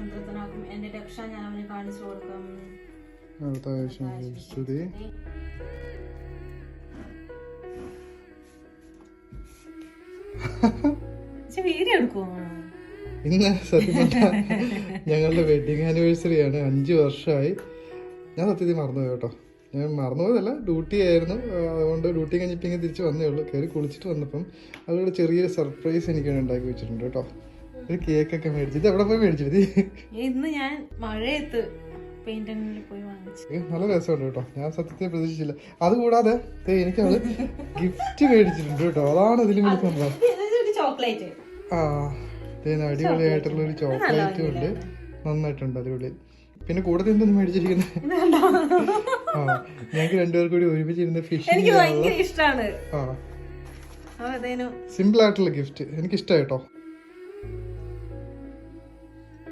സംതൃപ്തനാക്കും. എന്റെ രക്ഷ ഞാൻ അവന് കാണിച്ചു കൊടുക്കും. വീഡിയോ എടുക്കുമോ? ഇന്ന് സത്യം ഞങ്ങളുടെ വെഡിങ് ആനിവേഴ്സറിയാണ്. 5 വർഷമായി. ഞാൻ സത്യത്തിൽ മറന്നുപോയി കേട്ടോ. ഞാൻ മറന്നുപോയതല്ല, ഡ്യൂട്ടി ആയിരുന്നു. അതുകൊണ്ട് ഡ്യൂട്ടി കഴിഞ്ഞിപ്പോൾ ഇങ്ങനെ തിരിച്ച് വന്നേ ഉള്ളൂ. കയറി കുളിച്ചിട്ട് വന്നപ്പം അവരുടെ ചെറിയൊരു സർപ്രൈസ് എനിക്ക് ഉണ്ടാക്കി വെച്ചിട്ടുണ്ട് കേട്ടോ. ഒരു കേക്കൊക്കെ മേടിച്ചു. ഇത് എവിടെ പോയി മേടിച്ചത്? ഇന്ന് ഞാൻ മഴയത്ത് പെയിന്റിങ്ങിൽ പോയി വാങ്ങിച്ചു. നല്ല രസമുണ്ട് കേട്ടോ. ഞാൻ സത്യത്തിൽ പ്രതീക്ഷിച്ചില്ല. അതുകൂടാതെ എനിക്ക് അവള് ഗിഫ്റ്റ് മേടിച്ചിട്ടുണ്ട് കേട്ടോ. അതാണ് ഇതിലും വലിയ സംഭവം. ചോക്ലേറ്റ്. ആ, അടിപൊളിയായിട്ടുള്ള ഒരു ചോക്ലേറ്റും ഉണ്ട്. നന്നായിട്ടുണ്ട്, അടിപൊളി. പിന്നെ കൂടെ എന്തൊന്നും മേടിച്ചിരിക്കുന്നത്? ആ, ഞങ്ങൾക്ക് രണ്ടുപേർക്കും കൂടി ഒരുമിച്ചിരുന്ന് ഫിഷ്. എനിക്ക് ഭയങ്കര ഇഷ്ടമാണ്. സിമ്പിൾ ആയിട്ടുള്ള ഗിഫ്റ്റ് എനിക്ക് ഇഷ്ടമായി കേട്ടോ.